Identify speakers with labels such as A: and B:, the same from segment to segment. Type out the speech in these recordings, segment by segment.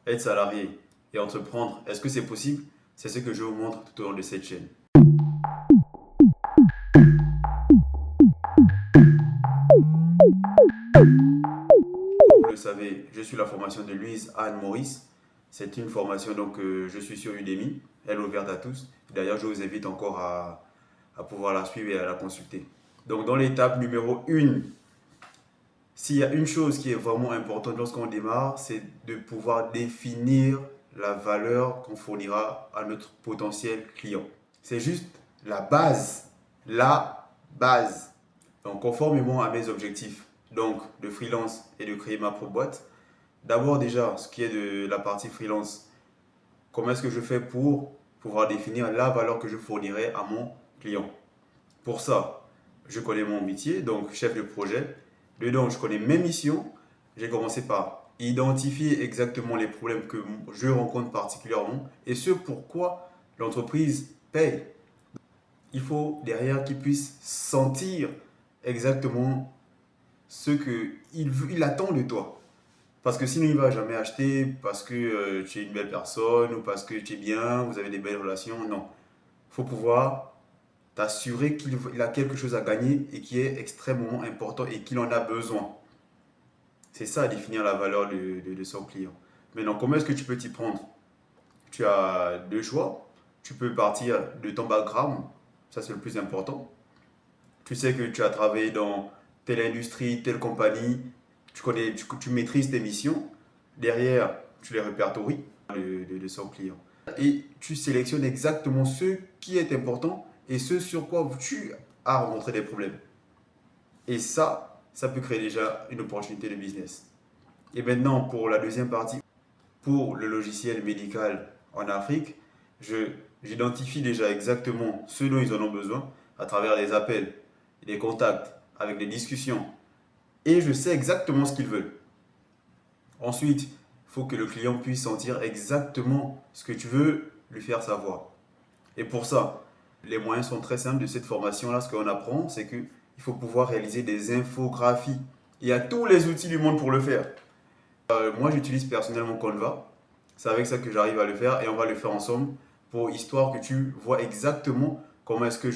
A: être salarié et entreprendre, est-ce que c'est possible? C'est ce que je vous montre tout au long de cette chaîne. Comme vous le savez, je suis la formation de Louise Anne Maurice. C'est une formation donc je suis sur Udemy, elle est ouverte à tous. D'ailleurs, je vous invite encore à pouvoir la suivre et à la consulter. Donc dans l'étape numéro 1, s'il y a une chose qui est vraiment importante lorsqu'on démarre, c'est de pouvoir définir la valeur qu'on fournira à notre potentiel client. C'est juste la base. La base. Donc, conformément à mes objectifs, donc de freelance et de créer ma propre boîte, d'abord déjà, ce qui est de la partie freelance, comment est-ce que je fais pour pouvoir définir la valeur que je fournirai à mon client? Pour ça, je connais mon métier, donc chef de projet. Dedans, je connais mes missions. J'ai commencé par identifier exactement les problèmes que je rencontre particulièrement et ce pourquoi l'entreprise paye. Il faut derrière qu'il puisse sentir exactement ce qu'il attend de toi. Parce que sinon, il ne va jamais acheter parce que tu es une belle personne ou parce que tu es bien, vous avez des belles relations. Non. Il faut pouvoir t'assurer qu'il a quelque chose à gagner et qui est extrêmement important et qu'il en a besoin. C'est ça, définir la valeur de son client. Maintenant, comment est-ce que tu peux t'y prendre? Tu as deux choix. Tu peux partir de ton background, ça c'est le plus important. Tu sais que tu as travaillé dans telle industrie, telle compagnie, tu connais, tu maîtrises tes missions. Derrière, tu les répertories de son client. Et tu sélectionnes exactement ce qui est important et ce sur quoi tu as rencontré des problèmes. Et ça peut créer déjà une opportunité de business. Et maintenant, pour la deuxième partie, pour le logiciel médical en Afrique, j'identifie déjà exactement ce dont ils en ont besoin à travers des appels, des contacts, avec des discussions. Et je sais exactement ce qu'ils veulent. Ensuite, il faut que le client puisse sentir exactement ce que tu veux lui faire savoir. Et pour ça, les moyens sont très simples de cette formation-là. Ce qu'on apprend, c'est qu'il faut pouvoir réaliser des infographies. Il y a tous les outils du monde pour le faire. Moi, j'utilise personnellement Canva. C'est avec ça que j'arrive à le faire et on va le faire ensemble pour histoire que tu vois exactement comment est-ce que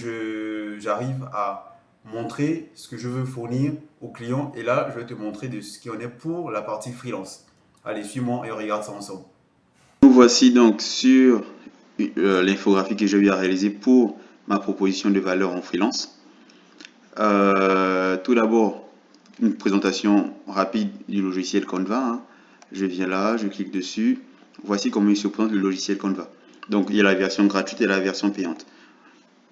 A: j'arrive à montrer ce que je veux fournir au client. Et là, je vais te montrer de ce qu'il en est pour la partie freelance. Allez, suis-moi et on regarde ça ensemble. Nous voici donc sur l'infographie que je vais réaliser pour ma proposition de valeur en freelance. Tout d'abord, une présentation rapide du logiciel Canva. Hein. Je viens là, je clique dessus. Voici comment il se présente le logiciel Canva. Donc, il y a la version gratuite et la version payante.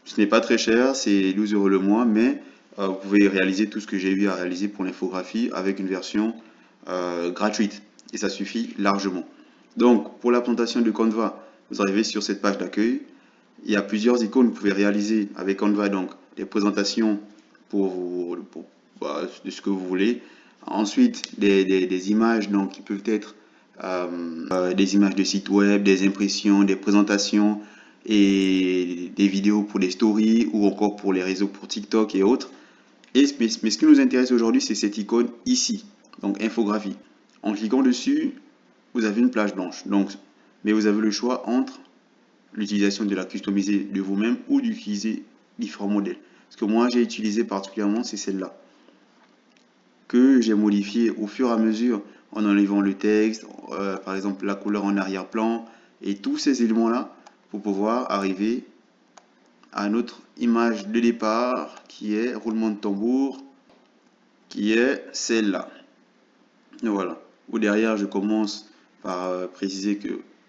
A: Ce n'est pas très cher, c'est 12 € le mois, mais vous pouvez réaliser tout ce que j'ai eu à réaliser pour l'infographie avec une version gratuite. Et ça suffit largement. Donc, pour la présentation de Canva, vous arrivez sur cette page d'accueil. Il y a plusieurs icônes que vous pouvez réaliser avec Canva, donc des présentations de ce que vous voulez. Ensuite, des images donc, qui peuvent être des images de sites web, des impressions, des présentations et des vidéos pour des stories ou encore pour les réseaux pour TikTok et autres. Mais ce qui nous intéresse aujourd'hui, c'est cette icône ici, donc infographie. En cliquant dessus, vous avez une plage blanche. Donc, mais vous avez le choix entre l'utilisation de la customiser de vous-même ou d'utiliser différents modèles. Ce que moi j'ai utilisé particulièrement, c'est celle-là, que j'ai modifié au fur et à mesure en enlevant le texte, par exemple la couleur en arrière-plan et tous ces éléments-là pour pouvoir arriver à notre image de départ qui est roulement de tambour, qui est celle-là. Et voilà. Ou derrière, je commence par préciser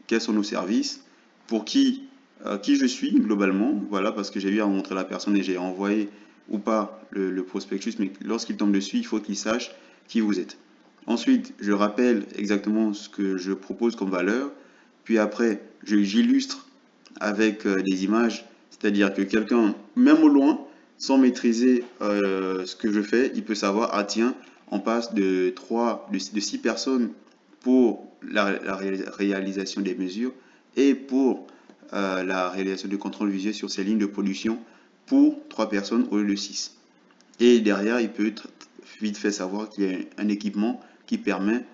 A: quels sont nos services, pour qui je suis globalement, voilà, parce que j'ai eu à montrer la personne et j'ai envoyé ou pas le prospectus, mais lorsqu'il tombe dessus, il faut qu'il sache qui vous êtes. Ensuite, je rappelle exactement ce que je propose comme valeur, puis après, j'illustre avec des images, c'est-à-dire que quelqu'un, même au loin, sans maîtriser ce que je fais, il peut savoir, ah tiens, on passe de 6 personnes pour la réalisation des mesures et pour la réalisation du contrôle visuel sur ces lignes de pollution pour 3 personnes au lieu de 6. Et derrière, il peut être vite fait savoir qu'il y a un équipement qui permet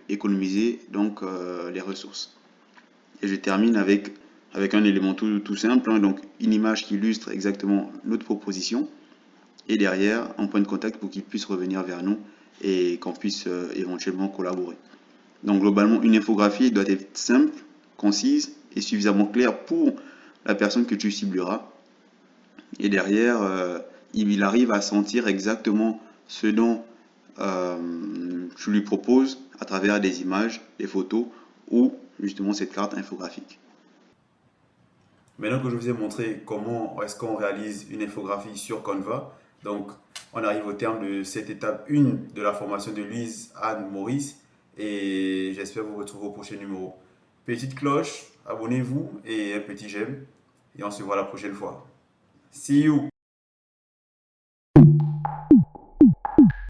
A: économiser donc les ressources. Et je termine avec un élément tout simple, hein, donc une image qui illustre exactement notre proposition, et derrière un point de contact pour qu'il puisse revenir vers nous et qu'on puisse éventuellement collaborer. Donc globalement, une infographie doit être simple, concise et suffisamment claire pour la personne que tu cibleras. Et derrière, il arrive à sentir exactement ce dont tu lui proposes à travers des images, des photos ou justement cette carte infographique. Maintenant que je vous ai montré comment est-ce qu'on réalise une infographie sur Canva, donc on arrive au terme de cette étape 1 de la formation de Louise Anne Maurice et j'espère vous retrouver au prochain numéro. Petite cloche, abonnez-vous et un petit j'aime et on se voit la prochaine fois. See you!